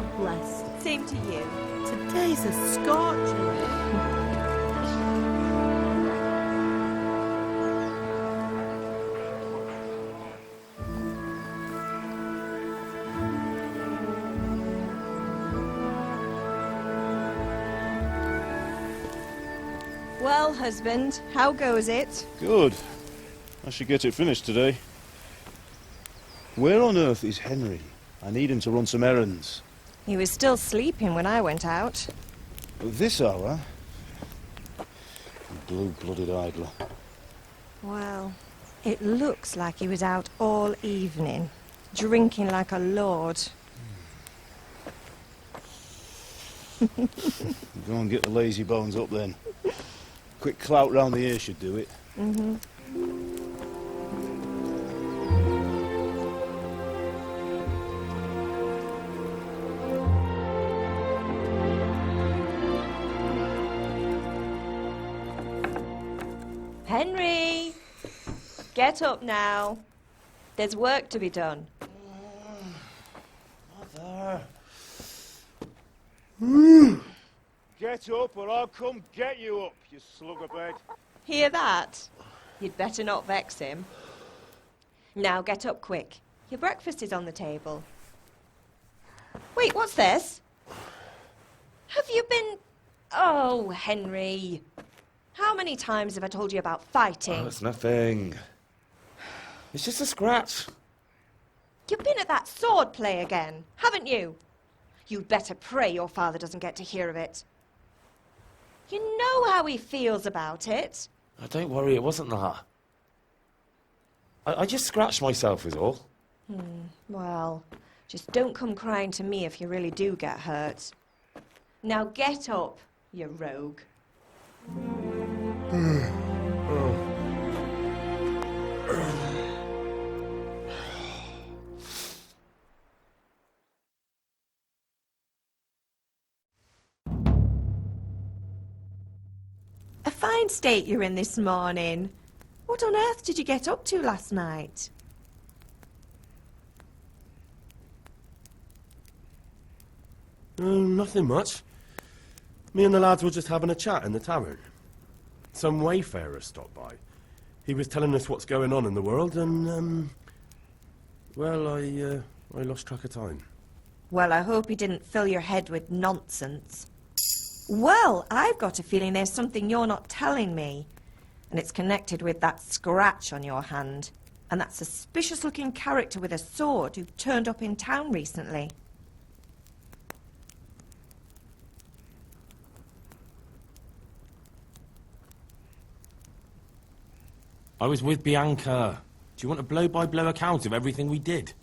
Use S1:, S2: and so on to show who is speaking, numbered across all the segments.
S1: God bless.
S2: Same to you.
S1: Today's a scorcher, eh?
S2: Well, husband, how goes it?
S3: Good. I should get it finished today. Where on earth is Henry? I need him to run some errands.
S2: He was still sleeping when I went out.
S3: At this hour? Blue-blooded idler.
S2: Well, it looks like he was out all evening, drinking like a lord.
S3: Go and get the lazy bones up then. Quick clout round the ear should do it.
S2: Mm-hmm. Henry! Get up now. There's work to be done.
S3: Mother. Get up or I'll come get you up, you slug of bed.
S2: Hear that? You'd better not vex him. Now get up quick. Your breakfast is on the table. Wait, what's this? Have you been... Oh, Henry. How many times have I told you about fighting?
S4: Oh, it's nothing. It's just a scratch.
S2: You've been at that sword play again, haven't you? You'd better pray your father doesn't get to hear of it. You know how he feels about it.
S4: Oh, don't worry, it wasn't that. I just scratched myself is all.
S2: Well, just don't come crying to me if you really do get hurt. Now get up, you rogue. A fine state you're in this morning. What on earth did you get up to last night?
S5: Nothing much. Me and the lads were just having a chat in the tavern. Some wayfarer stopped by. He was telling us what's going on in the world and, well, I lost track of time.
S2: Well, I hope he didn't fill your head with nonsense. Well, I've got a feeling there's something you're not telling me. And it's connected with that scratch on your hand. And that suspicious-looking character with a sword who turned up in town recently.
S5: I was with Bianca. Do you want a blow-by-blow account of everything we did?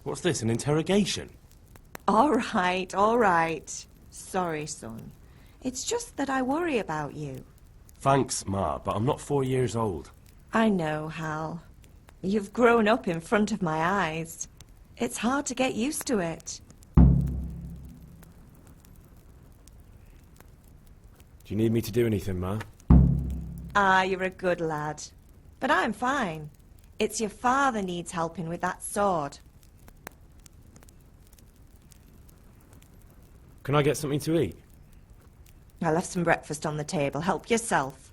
S5: What's this, an interrogation?
S2: All right, all right. Sorry, son. It's just that I worry about you.
S5: Thanks, Ma, but I'm not 4 years old.
S2: I know, Hal. You've grown up in front of my eyes. It's hard to get used to it.
S4: Do you need me to do anything, Ma?
S2: Ah, you're a good lad. But I'm fine. It's your father needs helping with that sword.
S4: Can I get something to eat?
S2: I left some breakfast on the table. Help yourself.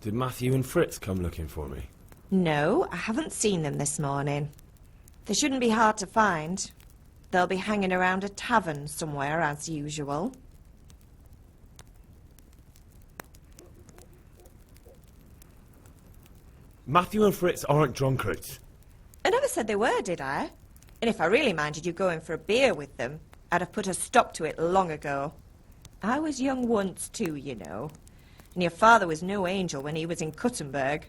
S4: Did Matthew and Fritz come looking for me?
S2: No, I haven't seen them this morning. They shouldn't be hard to find. They'll be hanging around a tavern somewhere, as usual.
S4: Matthew and Fritz aren't drunkards.
S2: I never said they were, did I? And if I really minded you going for a beer with them, I'd have put a stop to it long ago. I was young once too, you know. And your father was no angel when he was in Kuttenberg.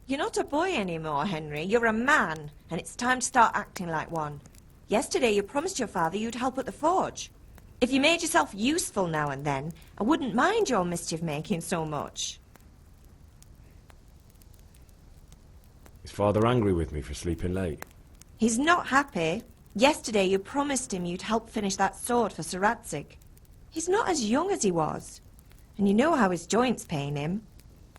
S2: You're not a boy anymore, Henry. You're a man, and it's time to start acting like one. Yesterday you promised your father you'd help at the forge. If you made yourself useful now and then, I wouldn't mind your mischief-making so much.
S4: Is Father angry with me for sleeping late?
S2: He's not happy. Yesterday you promised him you'd help finish that sword for Sir Radzig. He's not as young as he was. And you know how his joints pain him.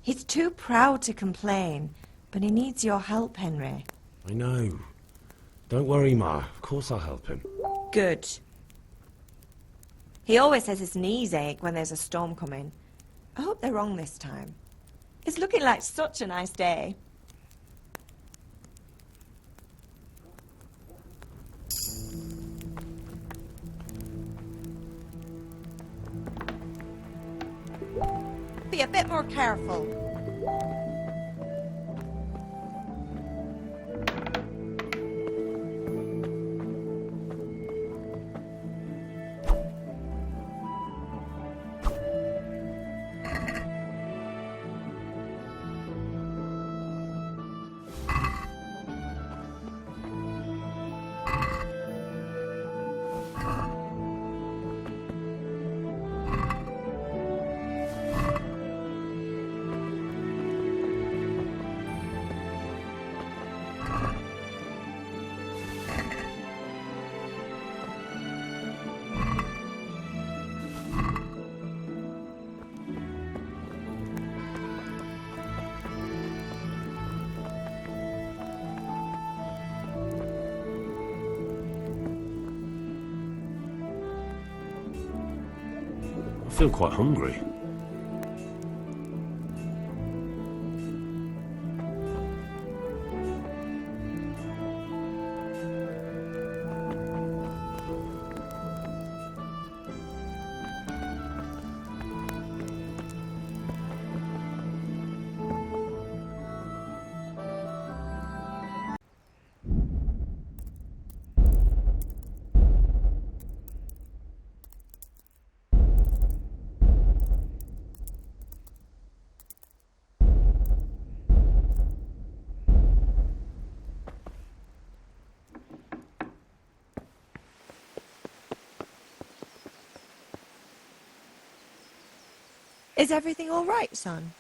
S2: He's too proud to complain, but he needs your help, Henry.
S4: I know. Don't worry, Ma. Of course I'll help him.
S2: Good. He always says his knees ache when there's a storm coming. I hope they're wrong this time. It's looking like such a nice day. Be a bit more careful.
S5: I feel quite hungry.
S2: Is everything all right, son?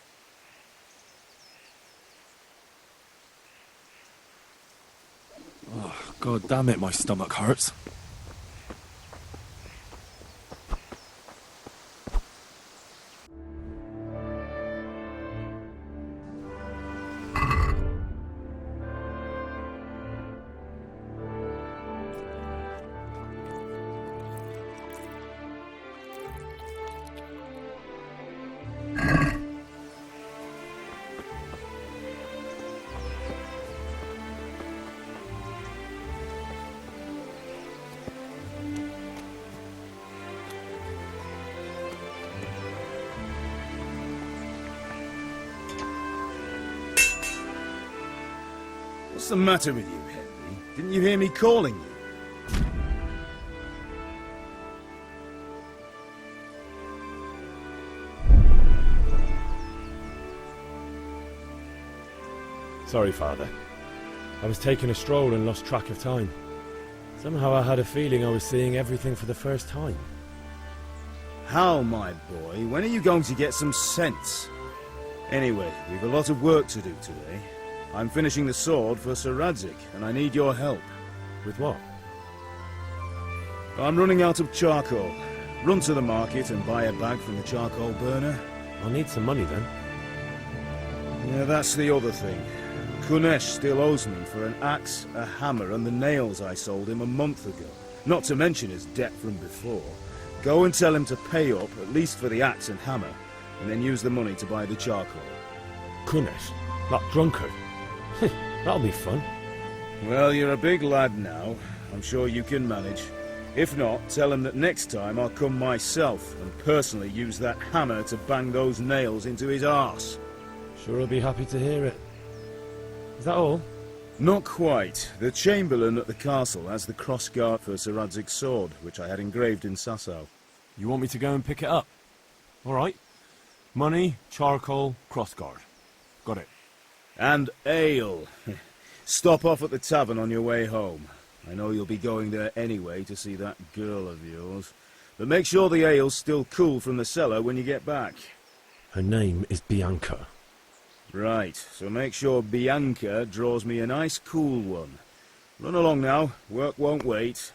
S6: Oh, God damn it, my stomach hurts.
S3: What's the matter with you, Henry? Didn't you hear me calling you?
S4: Sorry, Father. I was taking a stroll and lost track of time. Somehow I had a feeling I was seeing everything for the first time.
S3: How, my boy? When are you going to get some sense? Anyway, we've a lot of work to do today. I'm finishing the sword for Sir Radzig, and I need your help.
S4: With what?
S3: I'm running out of charcoal. Run to the market and buy a bag from the charcoal burner.
S4: I'll need some money then.
S3: Yeah, that's the other thing. Kunesh still owes me for an axe, a hammer, and the nails I sold him a month ago. Not to mention his debt from before. Go and tell him to pay up, at least for the axe and hammer, and then use the money to buy the charcoal.
S4: Kunesh? That drunkard? That'll be fun.
S3: Well, you're a big lad now. I'm sure you can manage. If not, tell him that next time I'll come myself and personally use that hammer to bang those nails into his arse.
S4: Sure I'll be happy to hear it. Is that all?
S3: Not quite. The Chamberlain at the castle has the crossguard for Sir Radzig's sword, which I had engraved in Sasau.
S5: You want me to go and pick it up? All right. Money, charcoal, crossguard. Got it.
S3: And ale. Stop off at the tavern on your way home. I know you'll be going there anyway to see that girl of yours. But make sure the ale's still cool from the cellar when you get back.
S4: Her name is Bianca.
S3: Right, so make sure Bianca draws me a nice cool one. Run along now, work won't wait.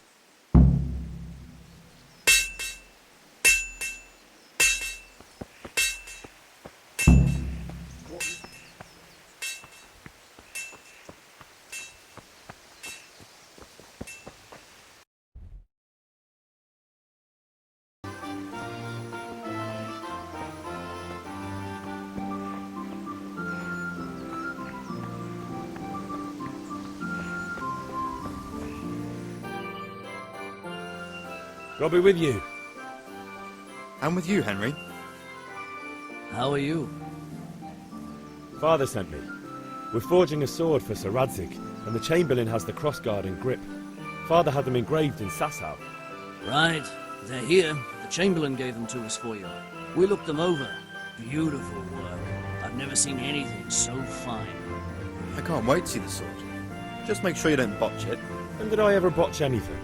S4: God be with you.
S7: And with you, Henry.
S8: How are you?
S4: Father sent me. We're forging a sword for Sir Radzig, and the Chamberlain has the crossguard and grip. Father had them engraved in Sasau.
S8: Right. They're here. The Chamberlain gave them to us for you. We looked them over. Beautiful work. I've never seen anything so fine.
S7: I can't wait to see the sword. Just make sure you don't botch it.
S4: When did I ever botch anything?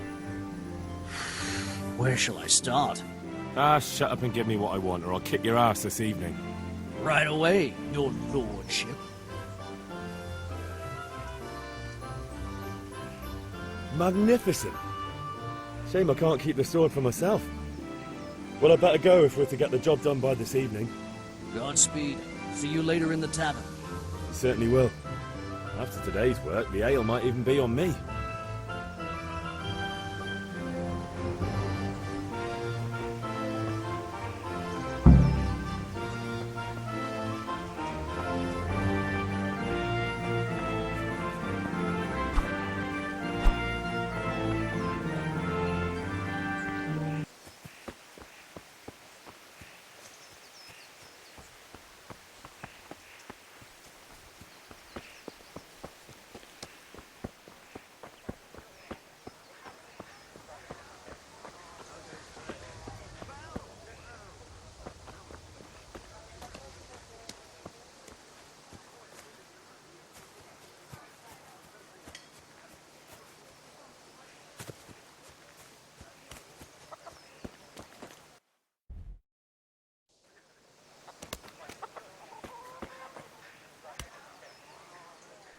S8: Where shall I start?
S4: Ah, shut up and give me what I want, or I'll kick your ass this evening.
S8: Right away, your lordship.
S4: Magnificent. Shame I can't keep the sword for myself. Well, I'd better go if we're to get the job done by this evening.
S8: Godspeed. See you later in the tavern.
S4: You certainly will. After today's work, the ale might even be on me.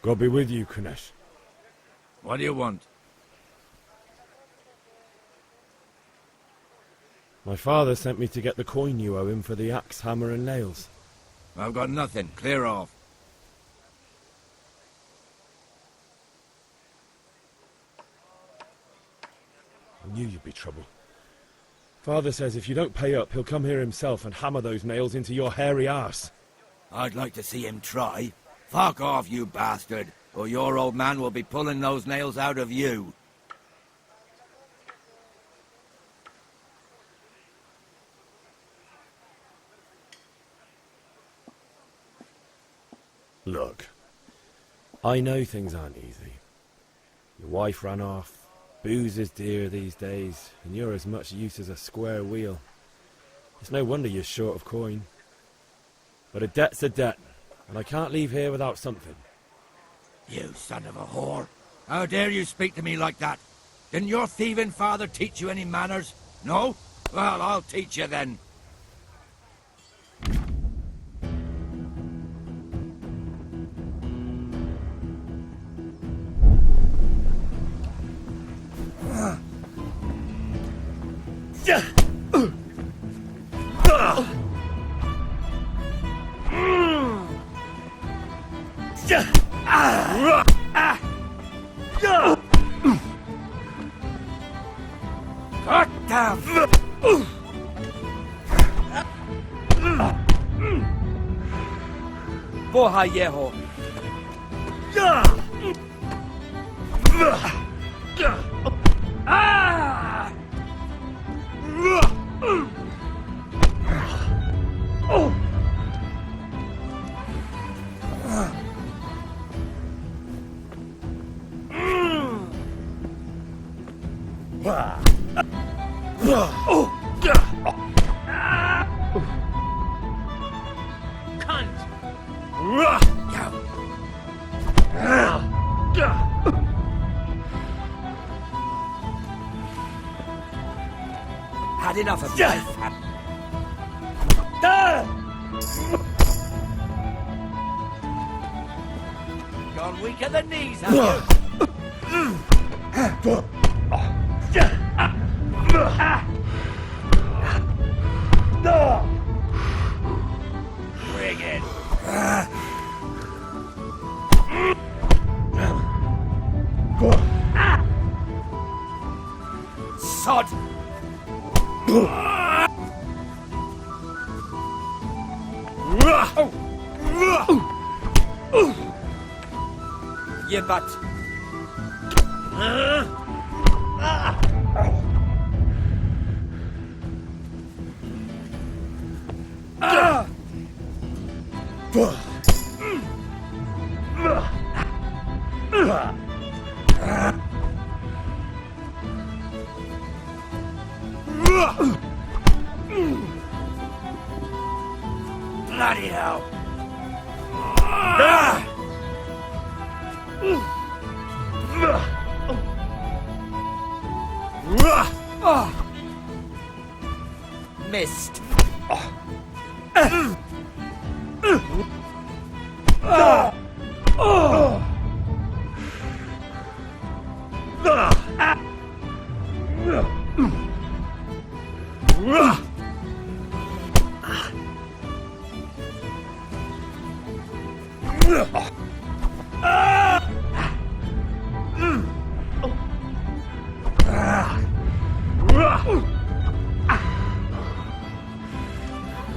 S4: God be with you, Kunesh.
S9: What do you want?
S4: My father sent me to get the coin you owe him for the axe, hammer and nails.
S9: I've got nothing. Clear off.
S4: I knew you'd be trouble. Father says if you don't pay up, he'll come here himself and hammer those nails into your hairy arse.
S9: I'd like to see him try. Fuck off, you bastard, or your old man will be pulling those nails out of you.
S4: Look, I know things aren't easy. Your wife ran off, booze is dear these days, and you're as much use as a square wheel. It's no wonder you're short of coin. But a debt's a debt, and I can't leave here without something.
S9: You son of a whore. How dare you speak to me like that? Didn't your thieving father teach you any manners? No? Well, I'll teach you then. Boha yeho. Had enough of life. Gone weak at the knees, have you? Bring it. Sod! You butt. Bloody hell! Missed.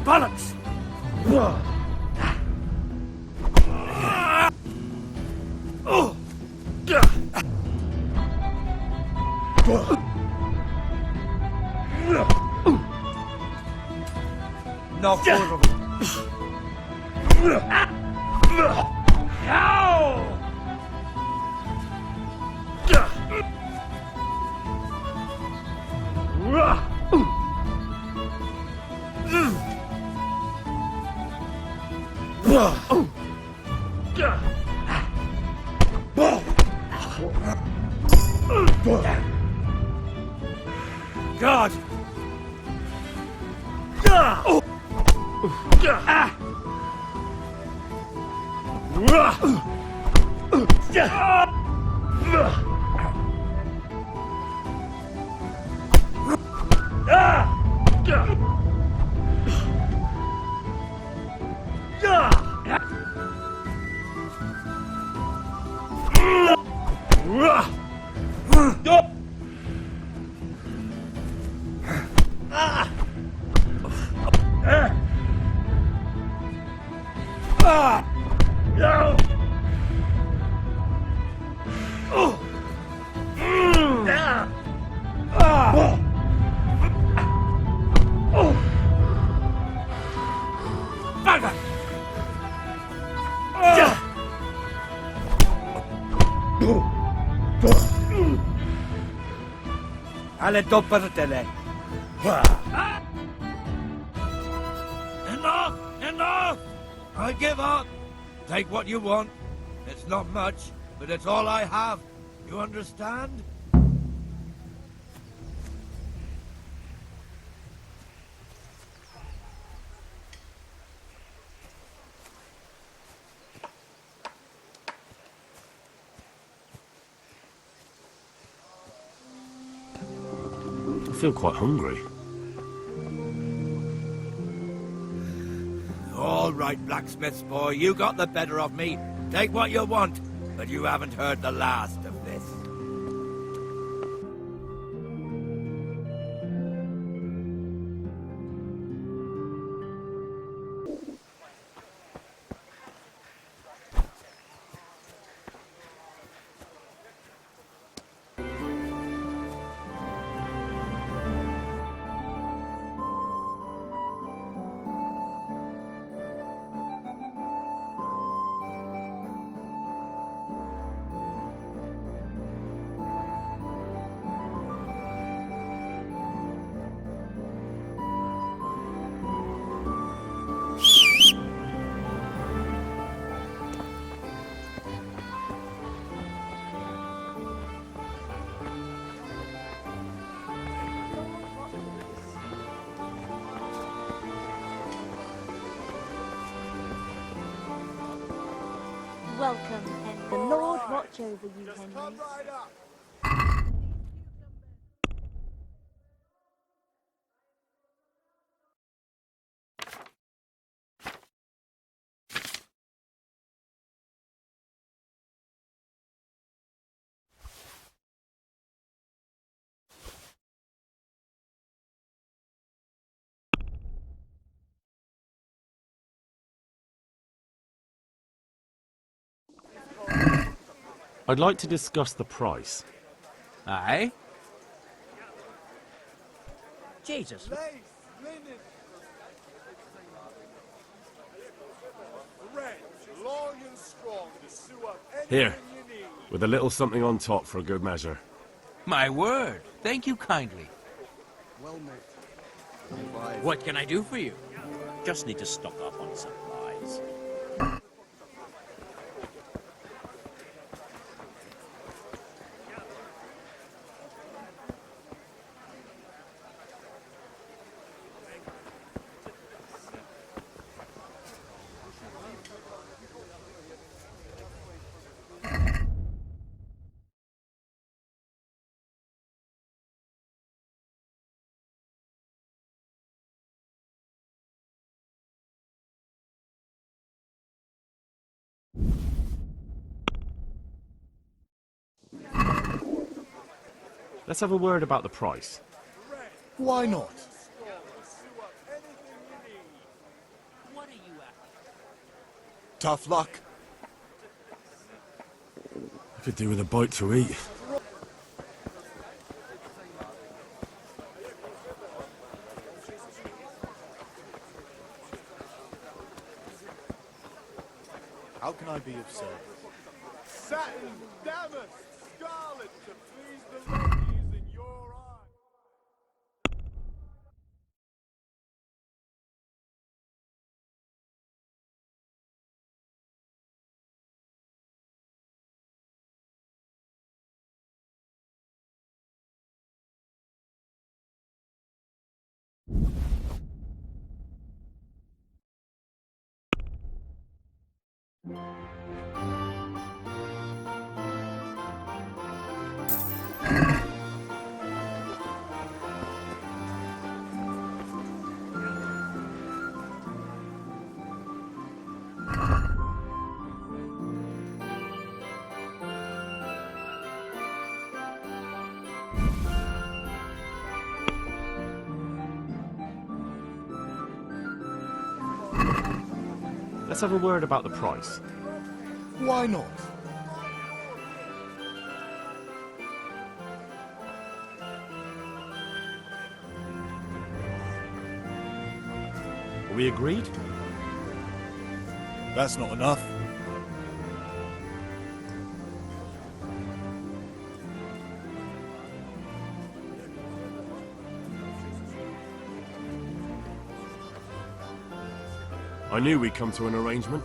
S9: Bollocks! No four of them. God! Alle doppertele. Enough! Enough! I give up. Take what you want. It's not much, but it's all I have. You understand?
S5: I feel quite hungry.
S9: All right, blacksmith's boy, you got the better of me. Take what you want, but you haven't heard the last of this.
S10: Welcome, Henry. The Lord watch over you, Henry.
S5: I'd like to discuss the price.
S8: Aye? Jesus.
S5: Here. with a little something on top for a good measure.
S11: My word. Thank you kindly.
S7: Well met.
S11: What can I do for you? Just need to stock up on supplies.
S5: Let's have a word about the price.
S7: Why not? Tough luck.
S5: I could do with a bite to eat.
S7: How can I be of service? Satin, damask, scarlet to please the ladies in your eyes.
S5: Let's have a word about the price.
S7: Why not?
S5: Are we agreed?
S7: That's not enough.
S5: I knew we'd come to an arrangement.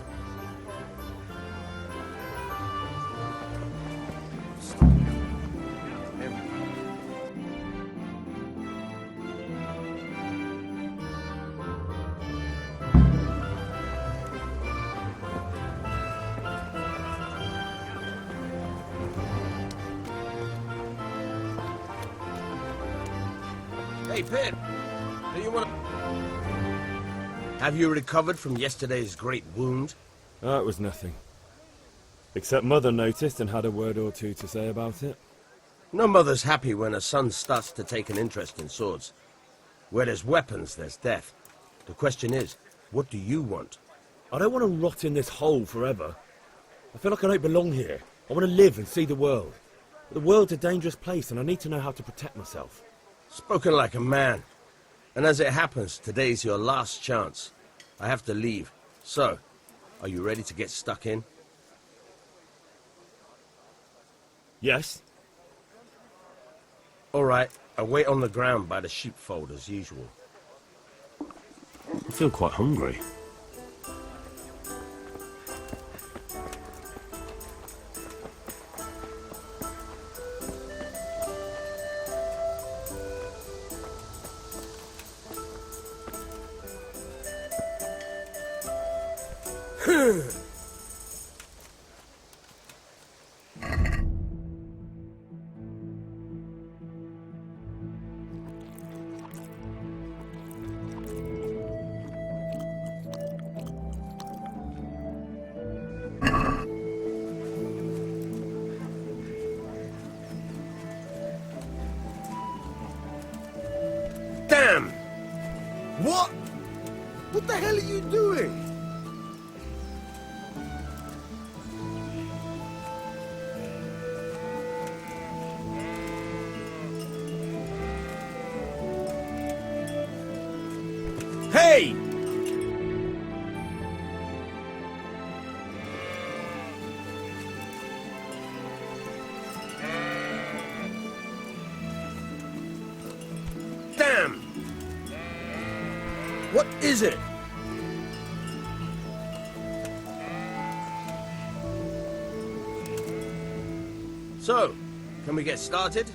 S12: Hey, Pip. Do you want to... Have you recovered from yesterday's great wound?
S4: Oh, it was nothing. Except Mother noticed and had a word or two to say about it.
S12: No mother's happy when her son starts to take an interest in swords. Where there's weapons, there's death. The question is, what do you want?
S4: I don't want to rot in this hole forever. I feel like I don't belong here. I want to live and see the world. But the world's a dangerous place and I need to know how to protect myself.
S12: Spoken like a man. And as it happens, today's your last chance. I have to leave. So, are you ready to get stuck in?
S4: Yes.
S12: All right, I'll wait on the ground by the sheepfold as usual.
S5: I feel quite hungry.
S12: Damn!
S7: What? What the hell are you doing?
S12: Hey! What is it? So, can we get started?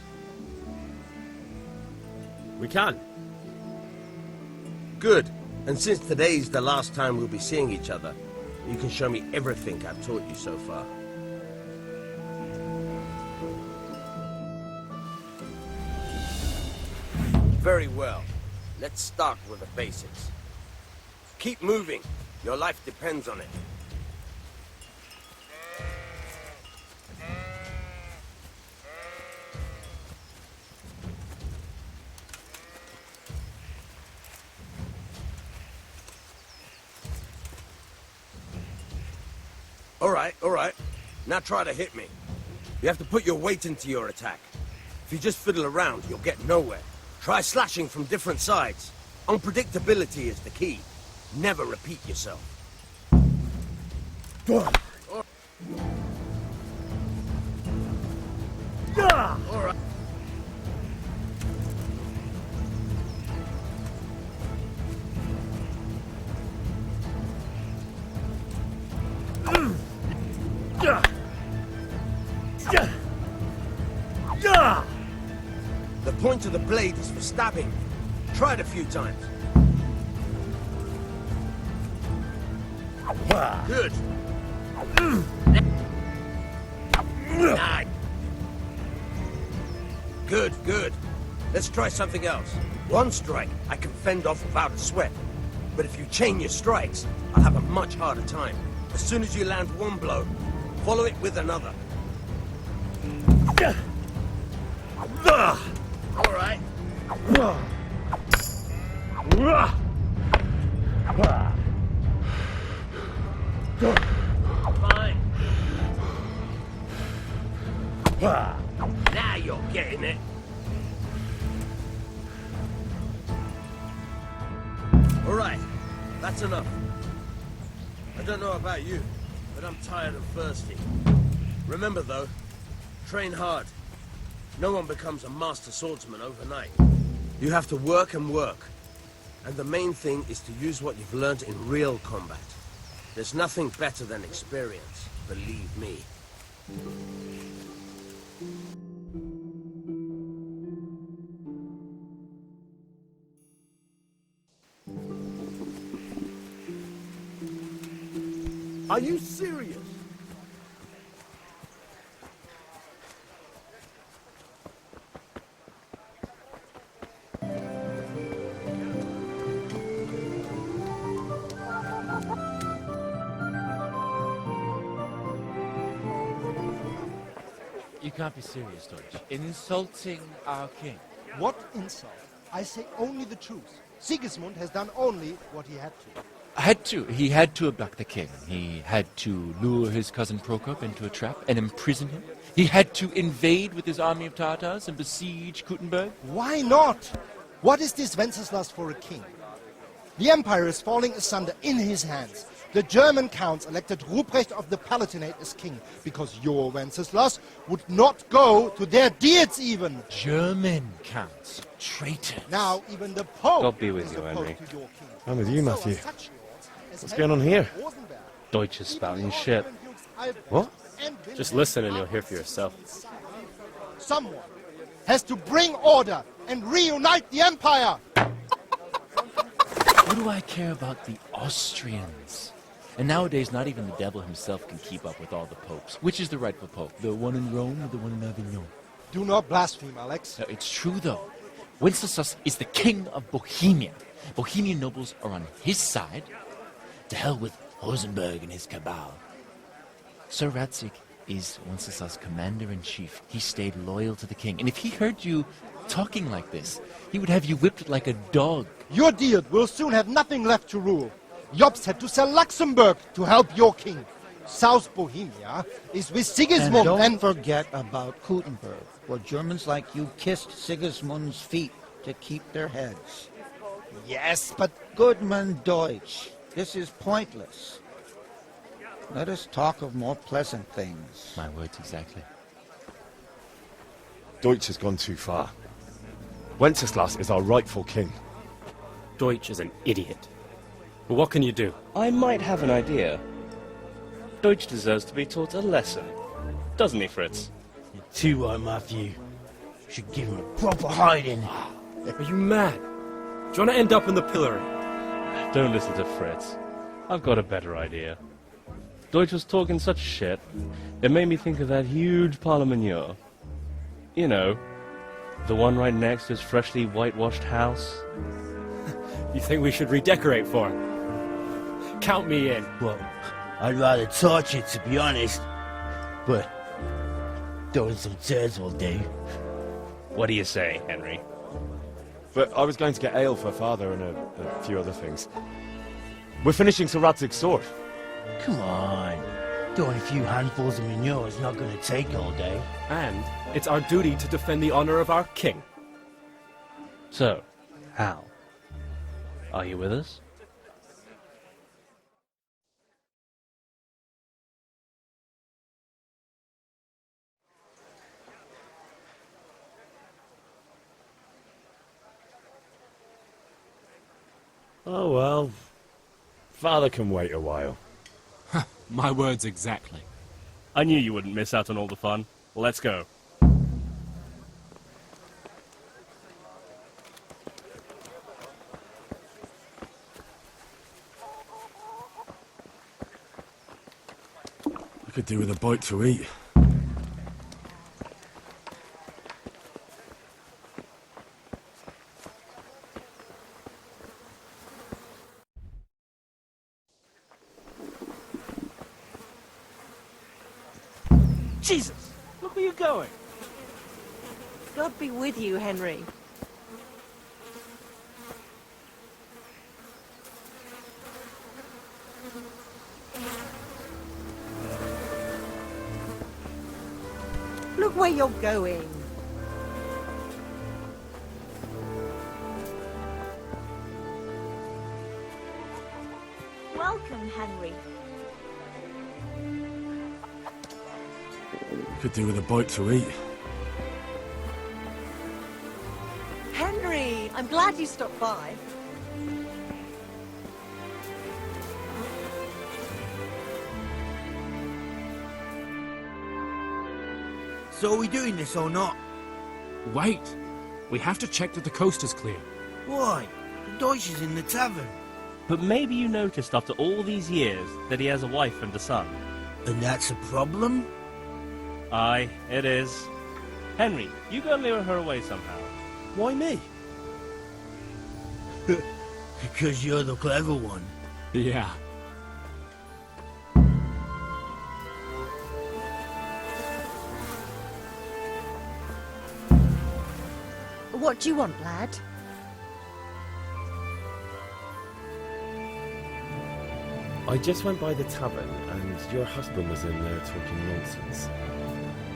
S4: We can.
S12: Good. And since today's the last time we'll be seeing each other, you can show me everything I've taught you so far. Very well. Let's start with the basics. Keep moving. Your life depends on it. All right. Now try to hit me. You have to put your weight into your attack. If you just fiddle around, you'll get nowhere. Try slashing from different sides. Unpredictability is the key. Never repeat yourself. All right. The point of the blade is for stabbing. Try it a few times. Good. Good. Let's try something else. One strike, I can fend off without a sweat. But if you chain your strikes, I'll have a much harder time. As soon as you land one blow, follow it with another. All right. Fine. Now you're getting it. All right. That's enough. I don't know about you, but I'm tired and thirsty. Remember though, train hard. No one becomes a master swordsman overnight. You have to work and work. And the main thing is to use what you've learned in real combat. There's nothing better than experience, believe me.
S3: Are you serious?
S13: You can't be serious, Deutsch. Insulting our king.
S14: What insult? I say only the truth. Sigismund has done only what he had to.
S13: He had to abduct the king. He had to lure his cousin Prokop into a trap and imprison him. He had to invade with his army of Tatars and besiege Kuttenberg.
S14: Why not? What is this Wenceslas for a king? The empire is falling asunder in his hands. The German counts elected Ruprecht of the Palatinate as king because your Wenceslas would not go to their deeds even.
S13: German counts, traitors.
S14: Now even the Pope
S15: God be with
S14: is
S15: you,
S14: opposed
S15: Henry.
S14: to your king.
S4: I'm with you, Matthew. What's going on here?
S15: Deutsch is spouting shit.
S4: What?
S15: Just listen and you'll hear for yourself.
S14: Someone has to bring order and reunite the empire.
S13: What do I care about the Austrians? And nowadays, not even the devil himself can keep up with all the popes. Which is the rightful pope? The one in Rome or the one in Avignon?
S14: Do not blaspheme, Alex.
S13: No, it's true, though. Wenceslas is the king of Bohemia. Bohemian nobles are on his side. To hell with Rosenberg and his cabal. Sir Ratzik is Wenceslas' commander-in-chief. He stayed loyal to the king. And if he heard you talking like this, he would have you whipped like a dog.
S14: Your deed will soon have nothing left to rule. Jobst had to sell Luxembourg to help your king. South Bohemia is with Sigismund
S16: and don't forget about Kuttenberg, where Germans like you kissed Sigismund's feet to keep their heads.
S14: Yes, but...
S16: Goodman Deutsch, this is pointless. Let us talk of more pleasant things.
S13: My words exactly.
S4: Deutsch has gone too far. Wenceslas is our rightful king.
S15: Deutsch is an idiot. But what can you do?
S17: I might have an idea. Deutsch deserves to be taught a lesson. Doesn't he, Fritz?
S9: You're too right, Matthew. Should give him a proper hiding.
S15: Are you mad? Do you want to end up in the pillory?
S17: Don't listen to Fritz. I've got a better idea. Deutsch was talking such shit, it made me think of that huge parliament. You know, the one right next to his freshly whitewashed house.
S15: You think we should redecorate for him? Count me in.
S9: Well, I'd rather torch it, to be honest. But throwing some turds will do.
S17: What do you say, Henry?
S4: But I was going to get ale for Father and a few other things. We're finishing Sir Radzig's sword.
S9: Come on. Throwing a few handfuls of manure is not going to take all day.
S15: And it's our duty to defend the honor of our king.
S17: So, Hal, are you with us?
S4: Oh well. Father can wait a while.
S6: My words exactly.
S17: I knew you wouldn't miss out on all the fun. Let's go.
S5: I could do with a bite to eat.
S12: Jesus! Look where you're going!
S1: God be with you, Henry. Look where you're going.
S10: Welcome, Henry.
S5: Could do with a bite to eat.
S1: Henry, I'm glad you stopped by.
S9: So are we doing this or not?
S6: Wait. We have to check that the coast is clear.
S9: Why? The Deutsch is in the tavern.
S17: But maybe you noticed after all these years that he has a wife and a son.
S9: And that's a problem?
S17: Aye, it is. Henry, you go lure her away somehow.
S5: Why me?
S9: Because you're the clever one.
S6: Yeah.
S1: What do you want, lad?
S4: I just went by the tavern and your husband was in there talking nonsense.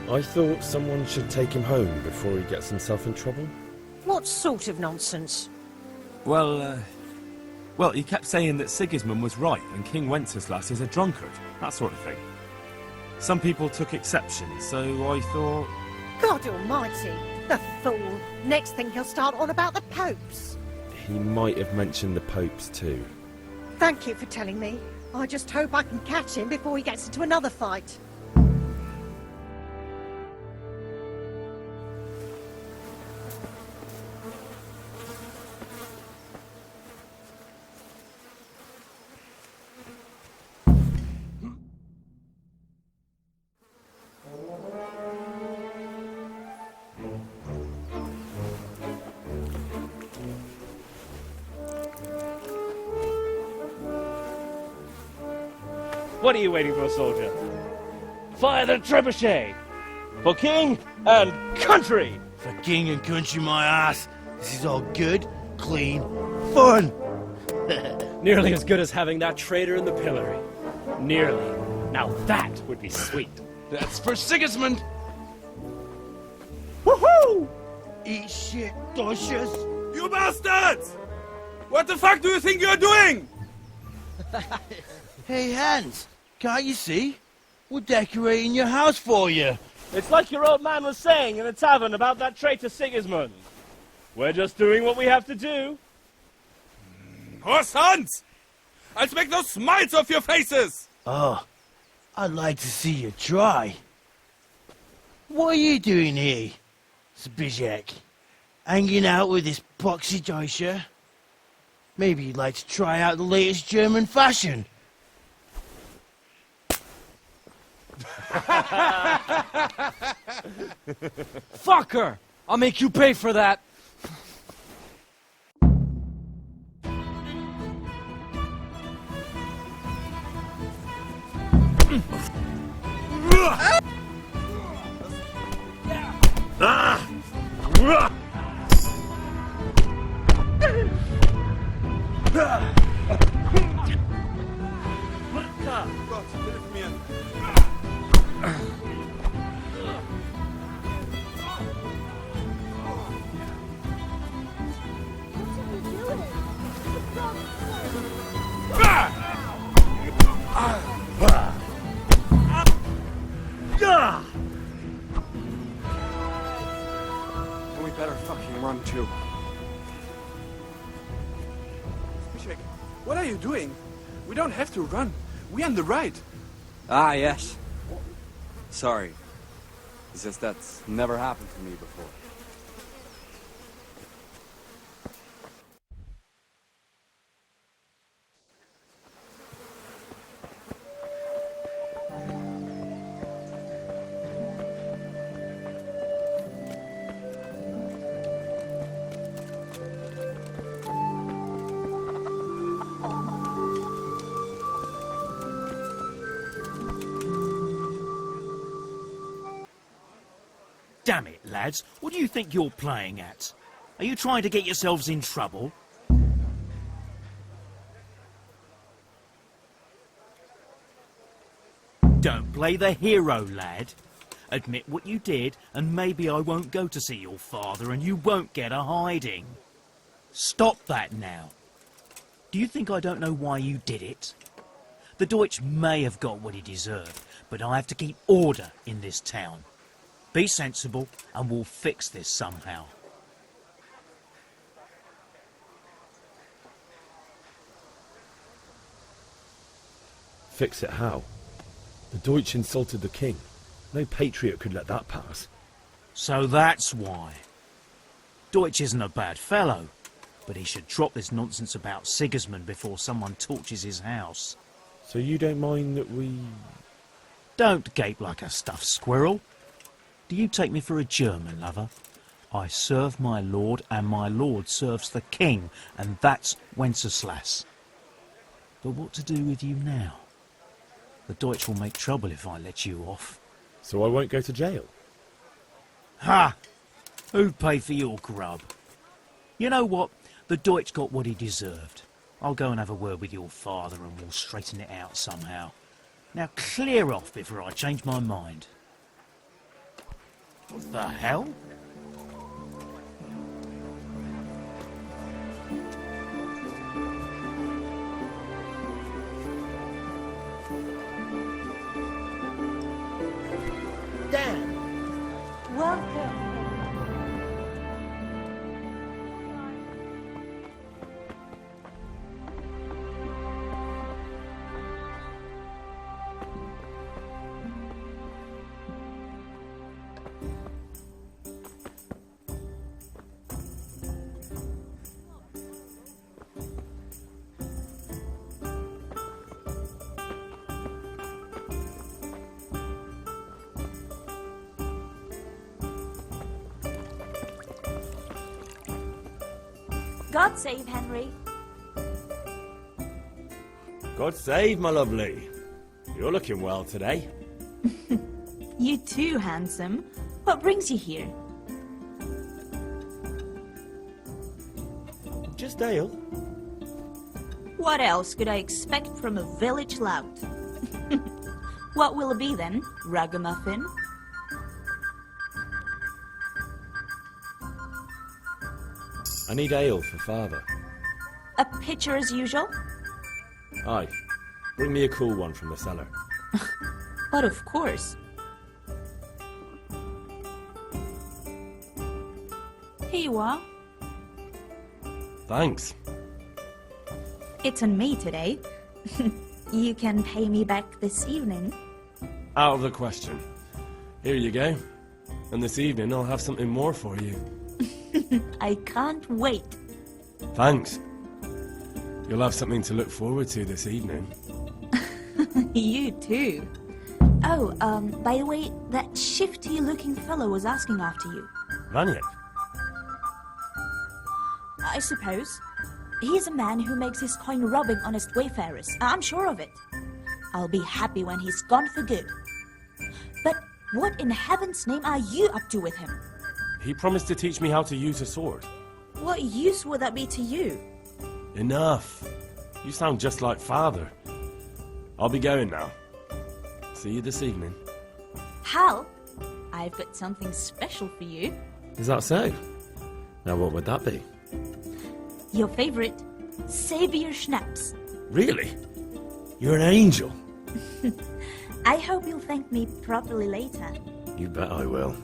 S4: I thought someone should take him home before he gets himself in trouble.
S1: What sort of nonsense?
S6: Well, he kept saying that Sigismund was right and King Wenceslas is a drunkard, that sort of thing. Some people took exception, so I thought...
S1: God almighty, the fool. Next thing he'll start on about the popes.
S4: He might have mentioned the popes too.
S1: Thank you for telling me. I just hope I can catch him before he gets into another fight.
S17: What are you waiting for, soldier? Fire the trebuchet! For king and country!
S9: For king and country, my ass. This is all good, clean, fun.
S15: Nearly as good as having that traitor in the pillory. Nearly. Now that would be sweet.
S9: That's for Sigismund.
S12: Woohoo!
S9: Eat shit, Deutsches.
S12: You bastards! What the fuck do you think you're doing?
S9: Hey, Hans, can't you see? We're decorating your house for you.
S17: It's like your old man was saying in the tavern about that traitor Sigismund. We're just doing what we have to do.
S6: Poor sons! I'll make those smiles off your faces!
S18: Oh, I'd like to see you try. What are you doing here, Zbyszek? Hanging out with this poxy Deutscher? Maybe you'd like to try out the latest German fashion.
S15: Fucker! I'll make you pay for that.
S19: We better fucking run too. Zbyszek, what are you doing? We don't have to run. We're on the right.
S20: Ah, yes. Sorry. It's just that's never happened to me before.
S8: Damn it, lads. What do you think you're playing at? Are you trying to get yourselves in trouble? Don't play the hero, lad. Admit what you did, and maybe I won't go to see your father and you won't get a hiding. Stop that now. Do you think I don't know why you did it? The Deutsch may have got what he deserved, but I have to keep order in this town. Be sensible, and we'll fix this somehow.
S4: Fix it how? The Deutsch insulted the king. No patriot could let that pass.
S8: So that's why. Deutsch isn't a bad fellow, but he should drop this nonsense about Sigismund before someone torches his house.
S4: So you don't mind that we...
S8: Don't gape like a stuffed squirrel. Do you take me for a German, lover? I serve my lord, and my lord serves the king, and that's Wenceslas. But what to do with you now? The Deutsch will make trouble if I let you off.
S4: So I won't go to jail?
S8: Ha! Who'd pay for your grub? You know what? The Deutsch got what he deserved. I'll go and have a word with your father and we'll straighten it out somehow. Now clear off before I change my mind. What the hell?
S10: Dan! Welcome! God save Henry.
S4: God save, my lovely. You're looking well today.
S21: You too, handsome. What brings you here?
S4: Just ale.
S21: What else could I expect from a village lout? What will it be then? Ragamuffin?
S4: I need ale for father.
S21: A pitcher as usual?
S4: Aye. Bring me a cool one from the cellar.
S21: But of course. Here you are.
S5: Thanks.
S21: It's on me today. You can pay me back this evening.
S5: Out of the question. Here you go. And this evening I'll have something more for you.
S21: I can't wait.
S5: Thanks. You'll have something to look forward to this evening.
S21: You too. Oh, by the way, that shifty-looking fellow was asking after you.
S5: Vanya?
S21: I suppose. He's a man who makes his coin robbing honest wayfarers. I'm sure of it. I'll be happy when he's gone for good. But what in heaven's name are you up to with him?
S5: He promised to teach me how to use a sword.
S21: What use would that be to you?
S5: Enough. You sound just like Father. I'll be going now. See you this evening.
S21: Hal, I've got something special for you.
S4: Is that so? Now what would that be?
S21: Your favorite, Savior Schnapps.
S4: Really? You're an angel.
S21: I hope you'll thank me properly later.
S4: You bet I will.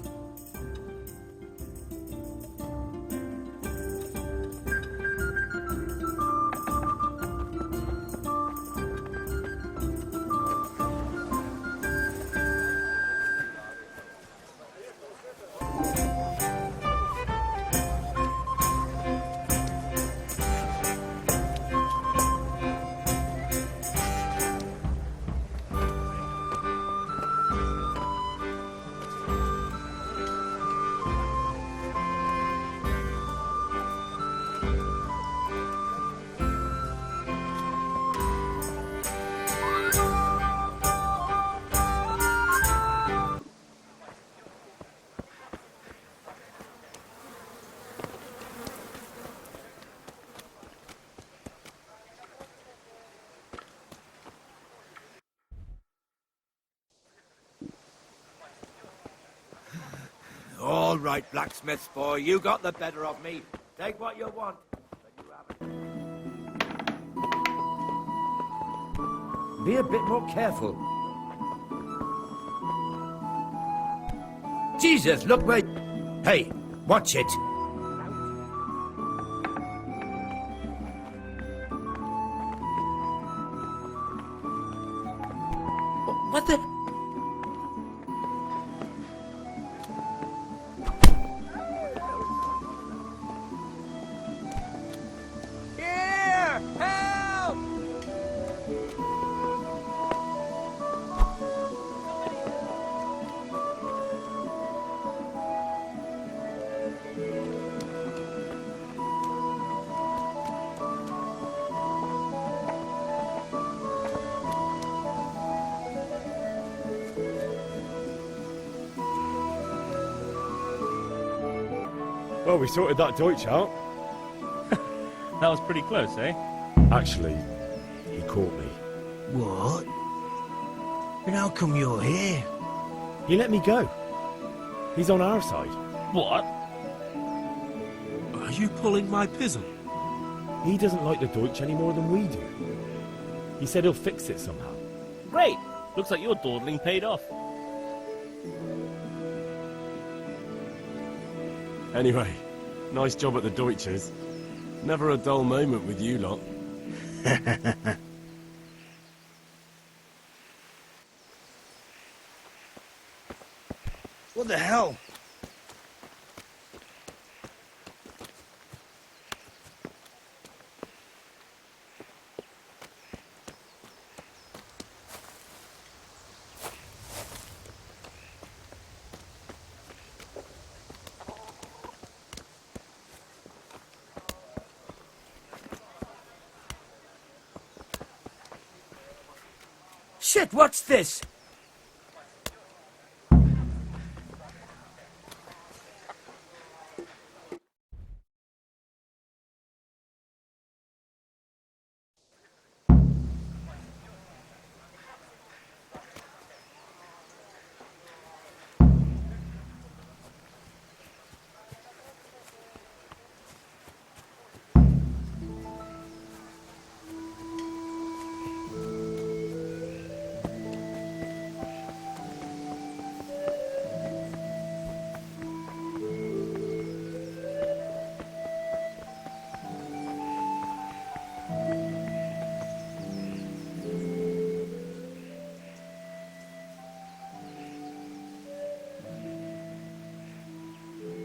S9: All right, blacksmith's boy, you got the better of me. Take what you want. Be a bit more careful. Jesus, look where... Hey, watch it. What the... Here! Help!
S4: Well, we sorted that Deutsch out.
S17: That was pretty close, eh?
S4: Actually, he caught me.
S18: What? And how come you're here?
S4: He let me go. He's on our side.
S17: What?
S6: Are you pulling my pizzle?
S4: He doesn't like the Deutsch any more than we do. He said he'll fix it somehow.
S17: Great! Looks like your dawdling paid off.
S5: Anyway, nice job at the Deutsches. Never a dull moment with you lot.
S18: What the hell?
S9: Shit, what's this?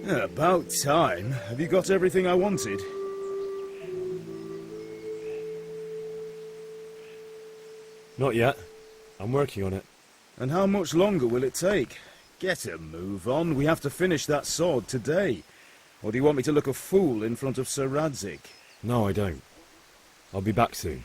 S3: About time. Have you got everything I wanted?
S4: Not yet. I'm working on it.
S3: And how much longer will it take? Get a move on. We have to finish that sword today. Or do you want me to look a fool in front of Sir Radzig?
S4: No, I don't. I'll be back soon.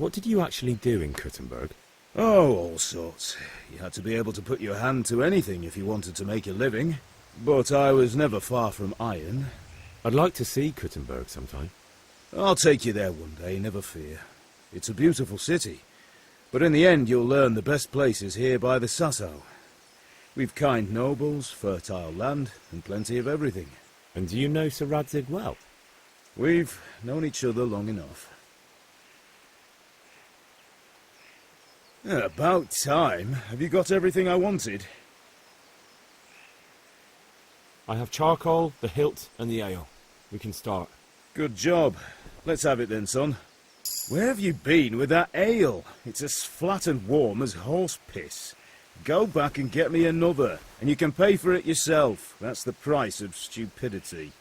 S4: What did you actually do in Kuttenberg?
S3: Oh, all sorts. You had to be able to put your hand to anything if you wanted to make a living. But I was never far from iron.
S4: I'd like to see Kuttenberg sometime.
S3: I'll take you there one day, never fear. It's a beautiful city. But in the end you'll learn the best places here by the Sasso. We've kind nobles, fertile land, and plenty of everything.
S4: And do you know Sir Radzig well?
S3: We've known each other long enough. About time. Have you got everything I wanted?
S4: I have charcoal, the hilt, and the ale. We can start.
S3: Good job. Let's have it then, son. Where have you been with that ale? It's as flat and warm as horse piss. Go back and get me another, and you can pay for it yourself. That's the price of stupidity.